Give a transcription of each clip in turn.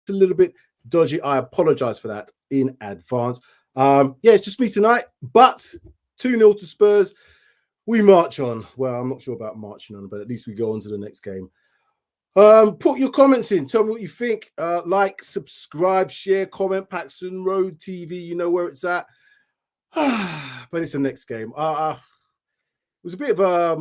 a little bit dodgy. I apologize for that in advance. Yeah, it's just me tonight, but 2-0 to Spurs. We march on. Well, I'm not sure about marching on, but at least we go on to the next game. Put your comments in. Tell me what you think. Like, subscribe, share, comment. Paxton Road TV, you know where it's at. But it's the next game. It was a bit of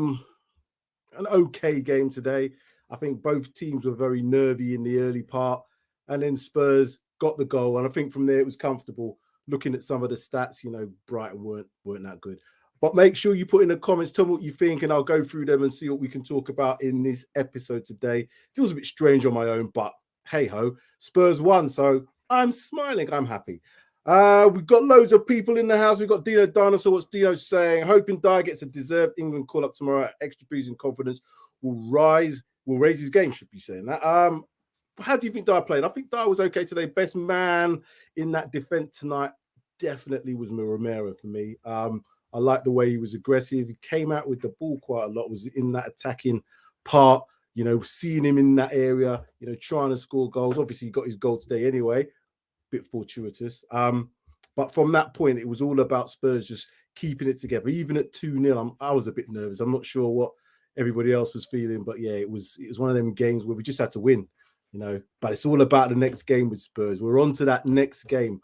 an okay game today. I think both teams were very nervy in the early part, and then Spurs got the goal. And I think from there it was comfortable. Looking at some of the stats, you know, Brighton weren't that good. But make sure you put in the comments, tell me what you think, and I'll go through them and see what we can talk about in this episode today. Feels a bit strange on my own, but hey ho, Spurs won, so I'm smiling, I'm happy. We've got loads of people in the house. We've got Dino Dinosaur. What's Dino saying? Hoping Dyer gets a deserved England call up tomorrow. Extra boost in confidence will raise his game, should be saying that. How do you think Dyer played? I think Dyer was okay today. Best man in that defense tonight definitely was Romero for me. I like the way he was aggressive. He came out with the ball quite a lot, was in that attacking part, you know, seeing him in that area, you know, trying to score goals. Obviously, he got his goal today anyway, bit fortuitous. But from that point, it was all about Spurs just keeping it together. Even at 2-0, I was a bit nervous. I'm not sure what everybody else was feeling, but yeah, it was one of them games where we just had to win, you know. But it's all about the next game with Spurs. We're on to that next game.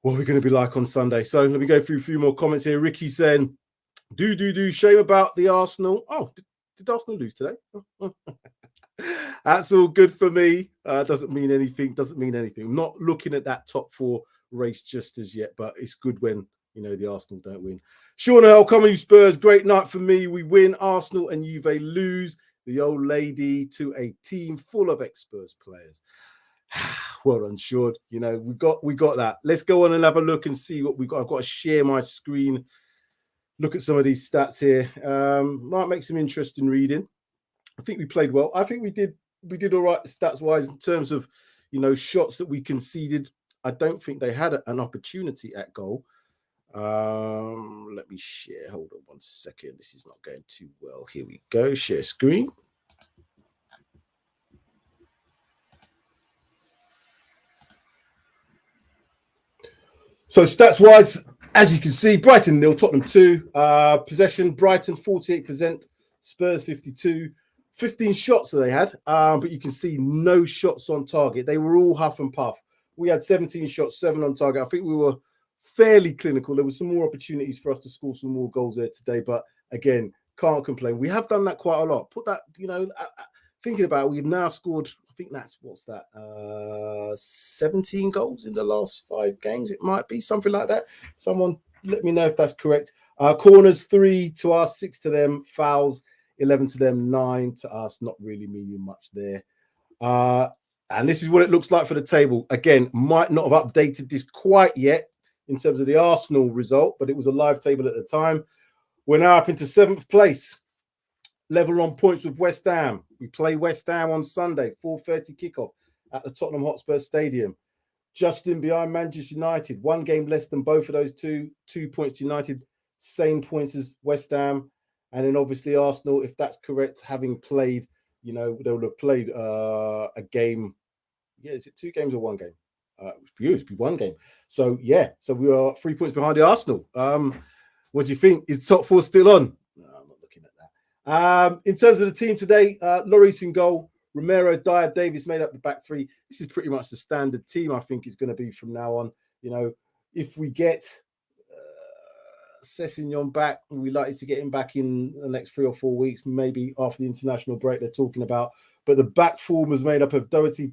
What are we going to be like on Sunday? So let me go through a few more comments here. Ricky saying, do, shame about the Arsenal. Oh, did Arsenal lose today? That's all good for me. Doesn't mean anything. I'm not looking at that top four race just as yet, but it's good when, you know, the Arsenal don't win. Sean L, come on, you Spurs. Great night for me. We win. Arsenal and Juve lose. The old lady to a team full of ex-Spurs players. Well done, Sean. You know, we got that. Let's go on and have a look and see what we got. I've got to share my screen. Look at some of these stats here. Might make some interesting reading. I think we played well. I think we did all right stats wise in terms of, you know, shots that we conceded. I don't think they had an opportunity at goal. Let me share. Hold on one second. This is not going too well. Here we go. Share screen. So stats-wise, as you can see, Brighton 0, Tottenham 2. Possession, Brighton 48%, Spurs 52. 15 shots that they had, but you can see no shots on target. They were all huff and puff. We had 17 shots, 7 on target. I think we were fairly clinical. There were some more opportunities for us to score some more goals there today, but again, can't complain. We have done that quite a lot. Put that, you know, thinking about it, we've now scored, I think that's, 17 goals in the last 5 games. It might be something like that. Someone let me know if that's correct. Corners 3 to us, 6 to them. Fouls 11 to them, 9 to us. Not really meaning much there. And this is what it looks like for the table. Again, might not have updated this quite yet in terms of the Arsenal result, but it was a live table at the time. We're now up into 7th place. Level on points with West Ham. We play West Ham on Sunday, 4:30 kickoff at the Tottenham Hotspur Stadium. Just in behind Manchester United, 1 game less than both of those two. 2 points to United, same points as West Ham. And then obviously Arsenal, if that's correct, having played, you know, they would have played a game. Yeah, is it 2 games or 1 game? For you, it'd be 1 game. So yeah, so we are 3 points behind the Arsenal. What do you think? Is top 4 still on? No, I'm not looking at that. In terms of the team today, Lloris in goal, Romero, Dyer, Davis made up the back 3. This is pretty much the standard team I think is going to be from now on. You know, if we get Sessegnon back, we likely to get him back in the next 3 or 4 weeks, maybe after the international break they're talking about. But the back 4 was made up of Doherty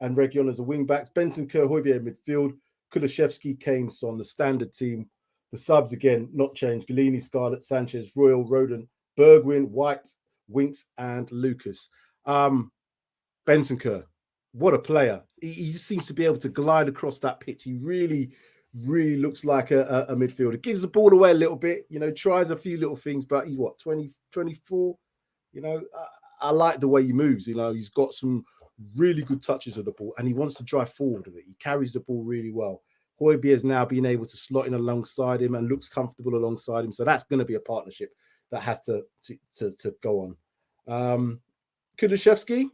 and Reguilon as the wing backs, Bentancur, Højbjerg midfield, Kulusevski, Kane, Son, the standard team. The subs again not changed: Galini, Scarlett, Sanchez, Royal, Rodon, Bergwijn, White, Winks, and Lucas. Bentancur, what a player! He just seems to be able to glide across that pitch. He really looks like a midfielder. Gives the ball away a little bit, you know, tries a few little things, but he's 24. You know, I like the way he moves. You know, he's got some really good touches of the ball, and he wants to drive forward with it. He carries the ball really well. Højbjerg has now been able to slot in alongside him and looks comfortable alongside him. So that's going to be a partnership that has to go on. Kulusevski,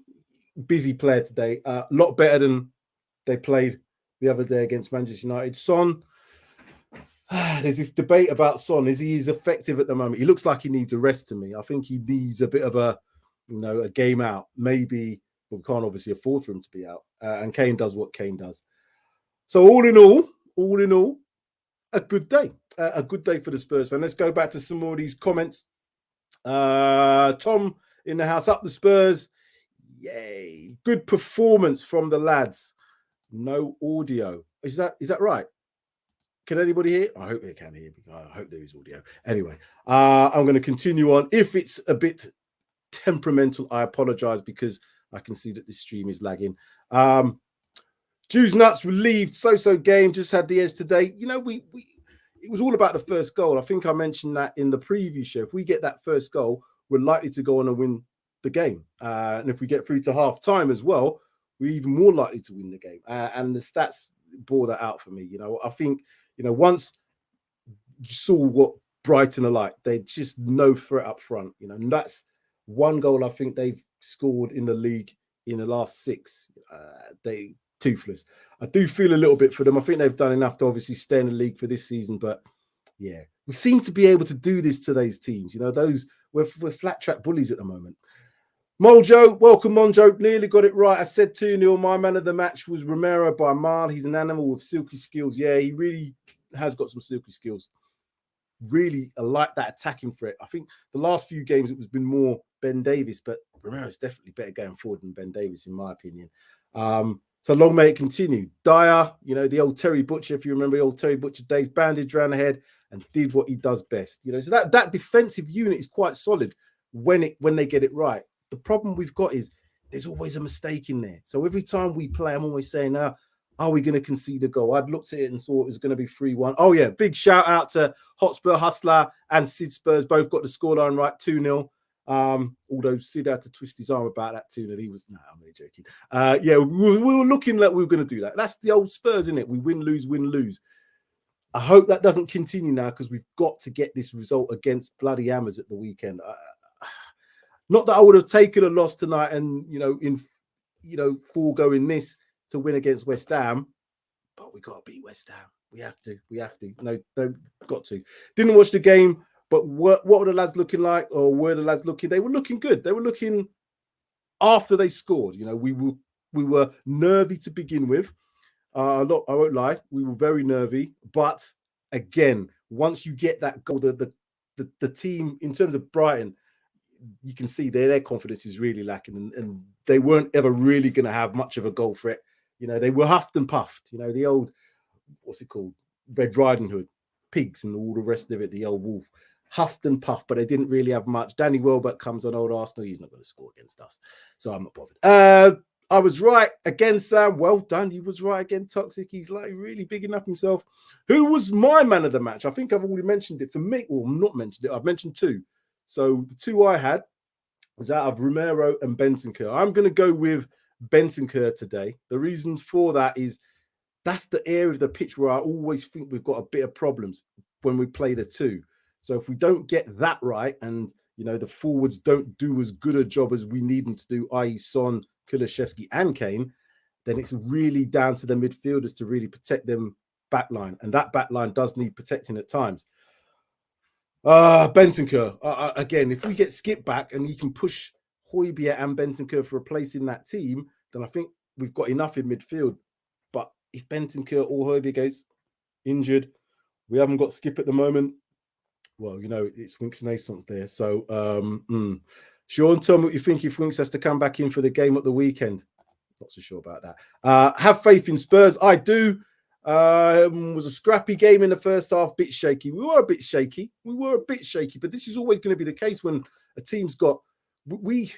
busy player today. A lot better than they played the other day against Manchester United. Son, there's this debate about Son. Is he as effective at the moment? He looks like he needs a rest to me. I think he needs a bit of a game out. Maybe we can't obviously afford for him to be out. And Kane does what Kane does. So all in all, a good day. A good day for the Spurs fan. Let's go back to some more of these comments. Tom in the house, up the Spurs. Yay. Good performance from the lads. No audio. Is that right? Can anybody hear? I hope they can hear me. I hope there is audio. Anyway, I'm going to continue on. If it's a bit temperamental, I apologize because I can see that this stream is lagging. Jews Nuts relieved. So game just had the edge today. It was all about the first goal. I think I mentioned that in the preview show. If we get that first goal, we're likely to go on and win the game. And if we get through to half time as well, we're even more likely to win the game. And the stats bore that out for me. I think, once you saw what Brighton are like, they're just no threat up front. And that's one goal I think they've scored in the league in the last 6. They toothless. I do feel a little bit for them. I think they've done enough to obviously stay in the league for this season, but yeah, we seem to be able to do this to those teams. We're flat track bullies at the moment. Mojo, welcome Monjo. Nearly got it right. I said 2-0. My man of the match was Romero by a mile. He's an animal with silky skills. Yeah, he really has got some silky skills. Really, I like that attacking threat. I think the last few games it was been more Ben Davies, but Romero's definitely better going forward than Ben Davies, in my opinion. So long may it continue. Dyer, the old Terry Butcher, if you remember the old Terry Butcher days, bandaged around the head and did what he does best. So that defensive unit is quite solid when they get it right. The problem we've got is there's always a mistake in there. So every time we play, I'm always saying, are we going to concede a goal? I'd looked at it and saw it was going to be 3-1. Oh, yeah, big shout out to Hotspur, Hustler and Sid Spurs. Both got the scoreline right, 2-0. Although Sid had to twist his arm about that 2-0. He was, I'm really joking. We were looking like we were going to do that. That's the old Spurs, isn't it? We win, lose. I hope that doesn't continue now because we've got to get this result against bloody Hammers at the weekend. Not that I would have taken a loss tonight and, foregoing this to win against West Ham, but we got to beat West Ham. We have to. No, got to. Didn't watch the game, but what were the lads looking like, or were the lads looking? They were looking good. They were looking after they scored. We were nervy to begin with. I won't lie, we were very nervy. But again, once you get that goal, the team in terms of Brighton, you can see their confidence is really lacking, and they weren't ever really going to have much of a goal threat. They were huffed and puffed. The old, what's it called, Red Riding Hood, pigs and all the rest of it, the old wolf. Huffed and puffed, but they didn't really have much. Danny Welbeck comes on old Arsenal. He's not going to score against us, so I'm not bothered. I was right again, Sam. Well done. He was right again, Toxic. He's like really bigging up himself. Who was my man of the match? I think I've already mentioned it. For me, or not mentioned it, I've mentioned 2. So the 2 I had was out of Romero and Bentancur. I'm going to go with Bentancur today. The reason for that is that's the area of the pitch where I always think we've got a bit of problems when we play the 2. So if we don't get that right, and the forwards don't do as good a job as we need them to do, i.e. Son, Kulusevski and Kane, then it's really down to the midfielders to really protect them backline. And that backline does need protecting at times. Bentancur, again, if we get Skip back and he can push Højbjerg and Bentancur for replacing that team, then I think we've got enough in midfield. But if Bentancur or Højbjerg goes injured, we haven't got Skip at the moment. Well, it's Winks Naissance there. So, Sean, tell me what you think if Winks has to come back in for the game at the weekend. Not so sure about that. Have faith in Spurs. I do. Was a scrappy game in the first half, bit shaky. We were a bit shaky, but this is always going to be the case when a team's got, we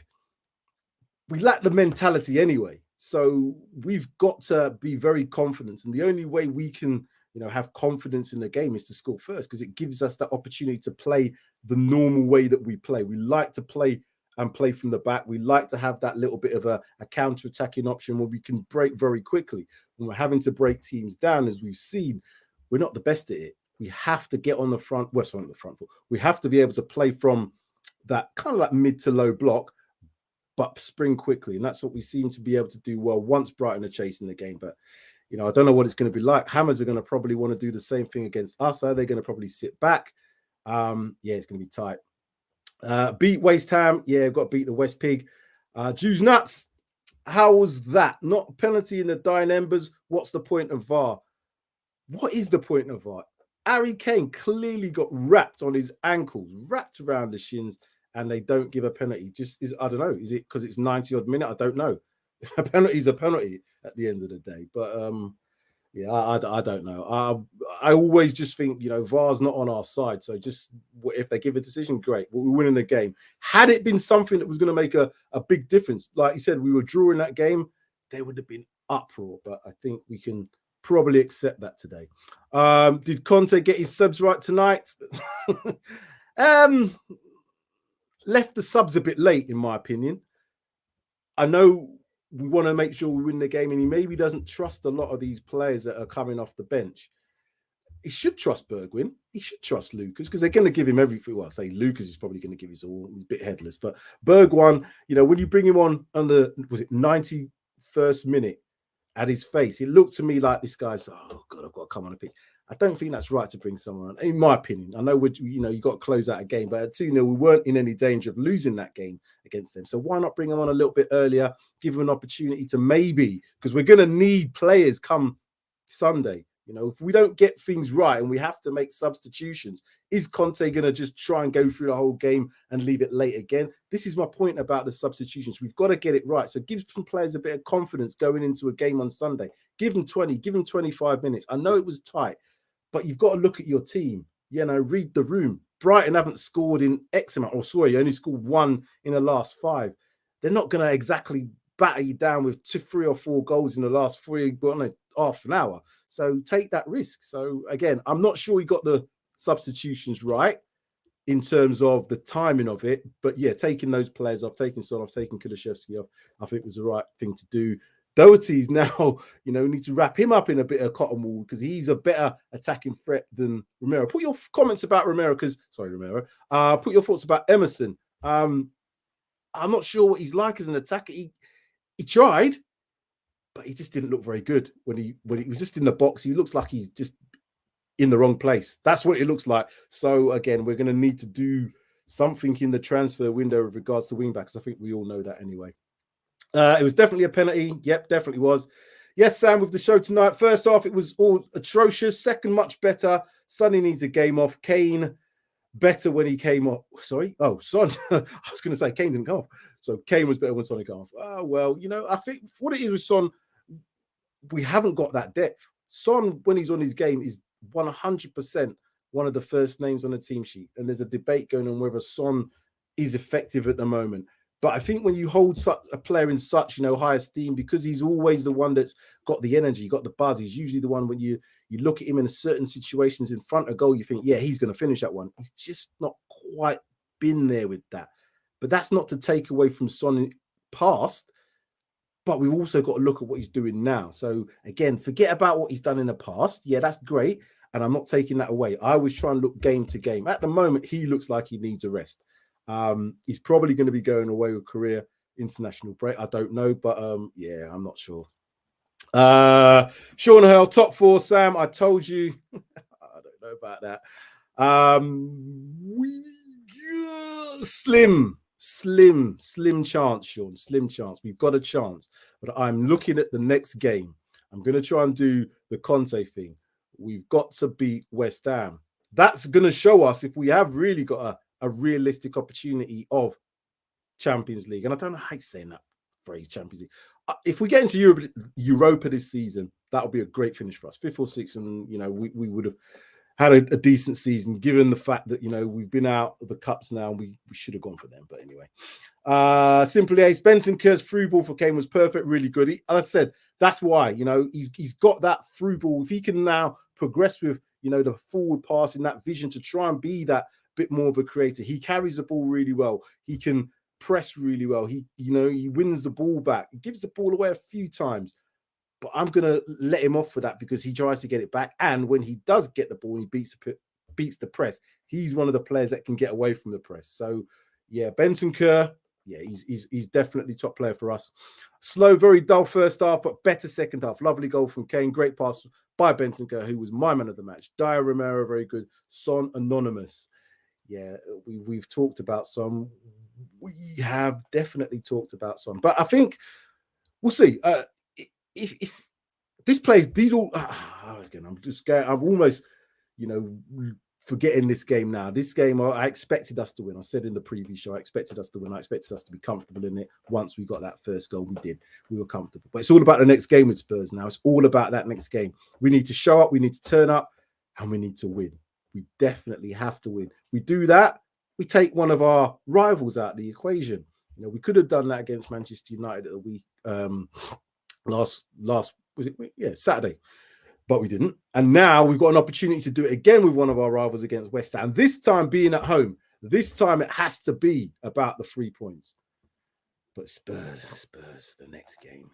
lack the mentality anyway. So we've got to be very confident. And the only way we can, have confidence in the game is to score first, because it gives us that opportunity to play the normal way that we play. We like to play from the back. We like to have that little bit of a counter-attacking option where we can break very quickly. When we're having to break teams down, as we've seen, we're not the best at it. We have to get on the front. Well, sorry, on the front foot. We have to be able to play from that kind of like mid to low block, but spring quickly. And that's what we seem to be able to do well once Brighton are chasing the game. But, you know, I don't know what it's going to be like. Hammers are going to probably want to do the same thing against us. Are they going to probably sit back? Yeah, it's going to be tight. Beat West Ham. Yeah, got to beat the West Pig. Jews nuts. How was that? Not a penalty in the dying embers. What's the point of VAR? What is the point of VAR? Harry Kane clearly got wrapped on his ankles, wrapped around the shins, and they don't give a penalty. I don't know. Is it because it's 90 odd minute? I don't know. A penalty is a penalty at the end of the day. But yeah, I don't know. I always just think, you know, VAR's not on our side. So just if they give a decision, great. We're winning the game. Had it been something that was going to make a big difference, like you said, we were drawing that game, there would have been uproar. But I think we can probably accept that today. Did Conte get his subs right tonight? Left the subs a bit late, in my opinion. I know we want to make sure we win the game, and he maybe doesn't trust a lot of these players that are coming off the bench. He should trust Bergwijn. He should trust Lucas, because they're going to give him everything. Well, I say Lucas is probably going to give his all. He's a bit headless, but Bergwijn, you know, when you bring him on the, was it 91st minute, at his face, it looked to me like this guy's, oh God, I've got to come on a pitch. I don't think that's right to bring someone on, in my opinion. I know you got to close out a game, but at 2-0, we weren't in any danger of losing that game against them. So why not bring them on a little bit earlier, give them an opportunity to maybe, because we're going to need players come Sunday. You know, if we don't get things right and we have to make substitutions, is Conte going to just try and go through the whole game and leave it late again? This is my point about the substitutions. We've got to get it right. So give some players a bit of confidence going into a game on Sunday. Give them 20, give them 25 minutes. I know it was tight, but you've got to look at your team. You know, read the room. Brighton haven't scored in X amount, or sorry, only scored 1 in the last 5. They're not going to exactly batter you down with 3 or 4 goals in the last half an hour. So take that risk. So again, I'm not sure he got the substitutions right in terms of the timing of it, but yeah, taking those players off, taking Son off, taking Kulusevski off, I think was the right thing to do. Doherty's now, you know, need to wrap him up in a bit of cotton wool, because he's a better attacking threat than Romero. Put your comments about Romero, Romero. Put your thoughts about Emerson. I'm not sure what he's like as an attacker. He tried, but he just didn't look very good when he was just in the box. He looks like he's just in the wrong place. That's what it looks like. So again, we're going to need to do something in the transfer window with regards to wingbacks. I think we all know that anyway. It was definitely a penalty. Yep, definitely was. Yes, Sam, with the show tonight. First off, it was all atrocious. Second, much better. Sonny needs a game off. Kane, better when he came off. Sorry? Oh, Son. I was going to say Kane didn't come off. So Kane was better when Sonny came off. Oh, well, you know, I think what it is with Son, we haven't got that depth. Son, when he's on his game, is 100% one of the first names on the team sheet. And there's a debate going on whether Son is effective at the moment. But I think when you hold such a player in such, you know, high esteem, because he's always the one that's got the energy, got the buzz. He's usually the one when you look at him in certain situations in front of goal, you think, yeah, he's going to finish that one. He's just not quite been there with that. But that's not to take away from Son past. But we've also got to look at what he's doing now. So again, forget about what he's done in the past. Yeah, that's great. And I'm not taking that away. I always try and look game to game. At the moment, he looks like he needs a rest. He's probably going to be going away with career international break. I don't know, but yeah, I'm not sure. Sean Hurl, top 4, Sam. I told you. I don't know about that. Slim chance, Sean. Slim chance. We've got a chance. But I'm looking at the next game. I'm going to try and do the Conte thing. We've got to beat West Ham. That's going to show us if we have really got a realistic opportunity of Champions League. And I don't know how you're saying that phrase, Champions League. If we get into Europa this season, that would be a great finish for us. 5th or 6th, and, you know, we would have had a decent season, given the fact that, you know, we've been out of the cups now, and we should have gone for them. But anyway, Simply Ace, Benton Kerr's through ball for Kane was perfect, really good. As I said, that's why, you know, he's got that through ball. If he can now progress with, you know, the forward passing, that vision to try and be that bit more of a creator. He carries the ball really well. He can press really well. He wins the ball back. He gives the ball away a few times. But I'm going to let him off for that, because he tries to get it back. And when he does get the ball and he beats the press, he's one of the players that can get away from the press. So, yeah, Benton Kerr, Yeah, he's definitely top player for us. Slow, very dull first half, but better second half. Lovely goal from Kane. Great pass by Bentancur, who was my man of the match. Dyer, Romero, very good. Son, anonymous. Yeah, we've talked about Son. We have definitely talked about Son, but I think we'll see. If this plays, these all. Again, I'm just scared. I'm almost, forgetting this game now. This game, I expected us to win. I said in the preview show, I expected us to win. I expected us to be comfortable in it. Once we got that first goal, we did. We were comfortable. But it's all about the next game with Spurs now. It's all about that next game. We need to show up. We need to turn up. And we need to win. We definitely have to win. We do that, we take one of our rivals out of the equation. We could have done that against Manchester United at the week last was it? Yeah, Saturday. But we didn't. And now we've got an opportunity to do it again with one of our rivals against West Ham. This time being at home. This time it has to be about the 3 points. But Spurs, the next game.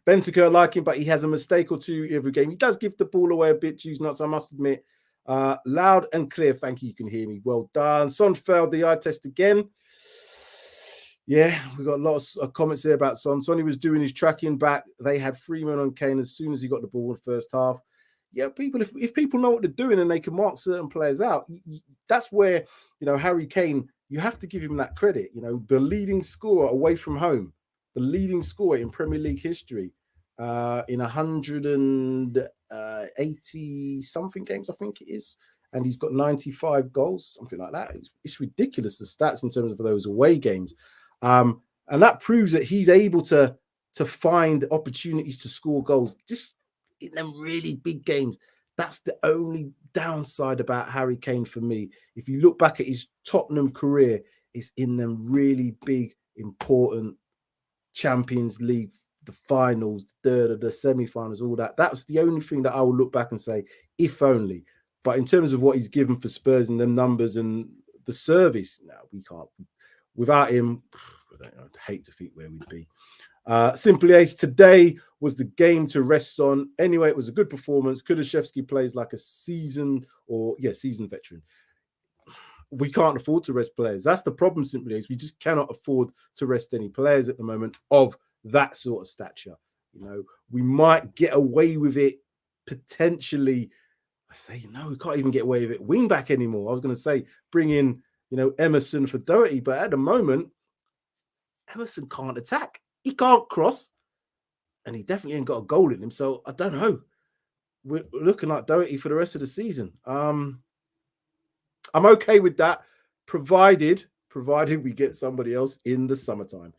Bentancur like him, but he has a mistake or two every game. He does give the ball away a bit, choose nuts, I must admit. Loud and clear. Thank you. You can hear me. Well done. Son failed the eye test again. Yeah, we got lots of comments there about Son. Sonny was doing his tracking back. They had 3 men on Kane as soon as he got the ball in the first half. Yeah, people, if people know what they're doing and they can mark certain players out, that's where, Harry Kane, you have to give him that credit. The leading scorer away from home, the leading scorer in Premier League history in 180 something games, I think it is. And he's got 95 goals, something like that. It's ridiculous, the stats in terms of those away games. And that proves that he's able to find opportunities to score goals just in them really big games. That's the only downside about Harry Kane for me. If you look back at his Tottenham career, it's in them really big, important Champions League, the finals, the semi-finals, all that. That's the only thing that I will look back and say, if only. But in terms of what he's given for Spurs and them numbers and the service, no, we can't. Without him, I'd hate to think where we'd be. Simply Ace, today was the game to rest on. Anyway, it was a good performance. Kulusevski plays like a seasoned veteran. We can't afford to rest players. That's the problem, Simply Ace. We just cannot afford to rest any players at the moment of that sort of stature. We might get away with it potentially. I say, we can't even get away with it. Wing back anymore. I was going to say, bring in, Emerson for Doherty. But at the moment, Emerson can't attack. He can't cross. And he definitely ain't got a goal in him. So I don't know. We're looking like Doherty for the rest of the season. I'm okay with that, provided we get somebody else in the summertime.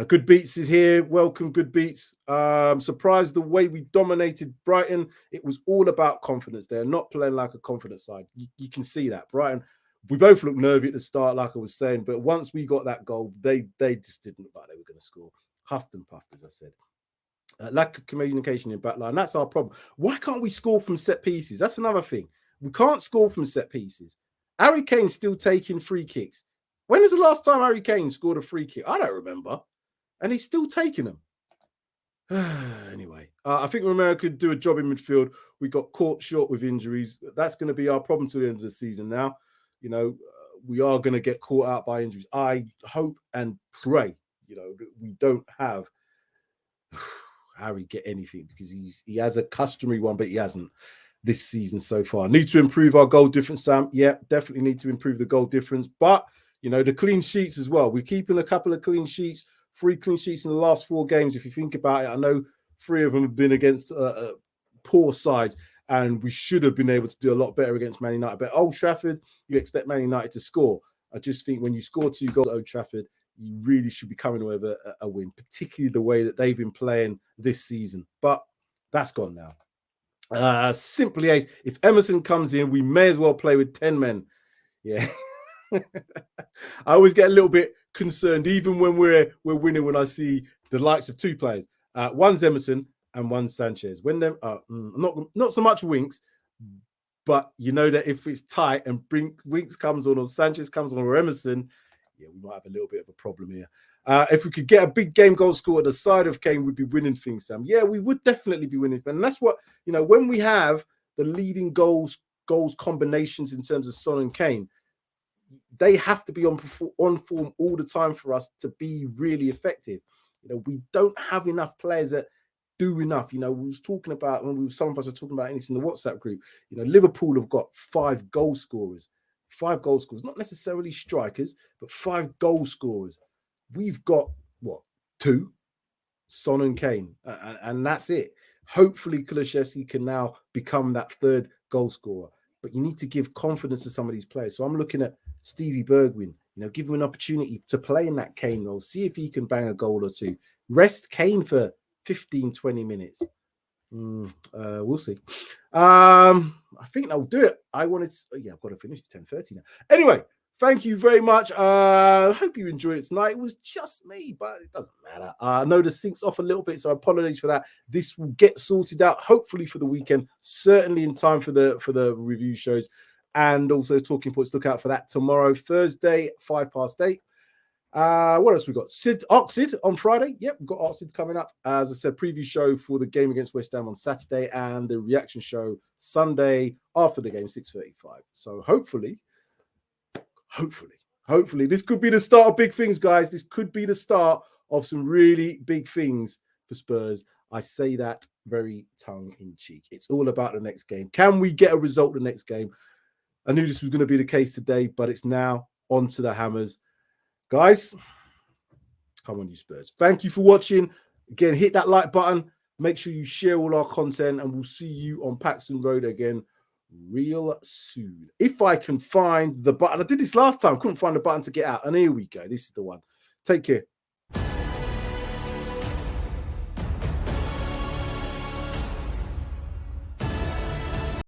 Good Beats is here. Welcome, Good Beats. Surprised the way we dominated Brighton. It was all about confidence. They're not playing like a confident side. You can see that. Brighton, we both looked nervy at the start, like I was saying, but once we got that goal, they just didn't look like they were going to score. Huffed and puffed, as I said. Lack of communication in backline. That's our problem. Why can't we score from set pieces? That's another thing. We can't score from set pieces. Harry Kane's still taking free kicks. When is the last time Harry Kane scored a free kick? I don't remember. And he's still taking them. Anyway, I think Romero could do a job in midfield. We got caught short with injuries. That's going to be our problem to the end of the season now. We are going to get caught out by injuries. I hope and pray, we don't have Harry get anything, because he has a customary one, but he hasn't this season so far. Need to improve our goal difference, Sam. Yeah, definitely need to improve the goal difference. But, the clean sheets as well. We're keeping a couple of clean sheets, 3 clean sheets in the last 4 games. If you think about it, I know 3 of them have been against poor sides, and we should have been able to do a lot better against Man United. But Old Trafford, you expect Man United to score. I just think when you score 2 goals at Old Trafford, you really should be coming away with a win, particularly the way that they've been playing this season. But that's gone now. Simply Ace, if Emerson comes in, we may as well play with 10 men. Yeah. I always get a little bit concerned, even when we're winning, when I see the likes of 2 players. One's Emerson and one's Sanchez. When them not so much Winks, but that if it's tight and Winks comes on or Sanchez comes on or Emerson, yeah, we might have a little bit of a problem here. If we could get a big game goal score at the side of Kane, we'd be winning things, Sam. Yeah, we would definitely be winning. And that's what, when we have the leading goals combinations in terms of Son and Kane, they have to be on form all the time for us to be really effective. You know, we don't have enough players that do enough. You know, we was talking about, when some of us are talking about this in the WhatsApp group, you know, Liverpool have got 5 goal scorers. 5 goal scorers, not necessarily strikers, but 5 goal scorers. We've got, what, 2? Son and Kane, and that's it. Hopefully, Kulusevski can now become that 3rd goal scorer. But you need to give confidence to some of these players. So I'm looking at Stevie Bergwijn. You know, give him an opportunity to play in that Kane role. See if he can bang a goal or 2. Rest Kane for 15, 20 minutes. We'll see. I think that'll do it. I've got to finish at 10:30 now. Anyway, thank you very much. I hope you enjoyed it tonight. It was just me, but it doesn't matter. I know the sync's off a little bit, so I apologize for that. This will get sorted out, hopefully for the weekend, certainly in time for the review shows, and also talking points. Look out for that tomorrow, Thursday, 8:05. What else we got? Oxid on Friday. Yep, we've got Oxid coming up. As I said, preview show for the game against West Ham on Saturday, and the reaction show Sunday after the game, 6:35. So hopefully, this could be the start of big things, guys. This could be the start of some really big things for Spurs. I say that very tongue in cheek. It's all about the next game. Can we get a result the next game? I knew this was going to be the case today, but it's now on to the hammers. Guys, come on, you Spurs. Thank you for watching. Again, hit that like button. Make sure you share all our content, and we'll see you on Paxton Road again real soon. If I can find the button. I did this last time. Couldn't find the button to get out. And here we go. This is the one. Take care.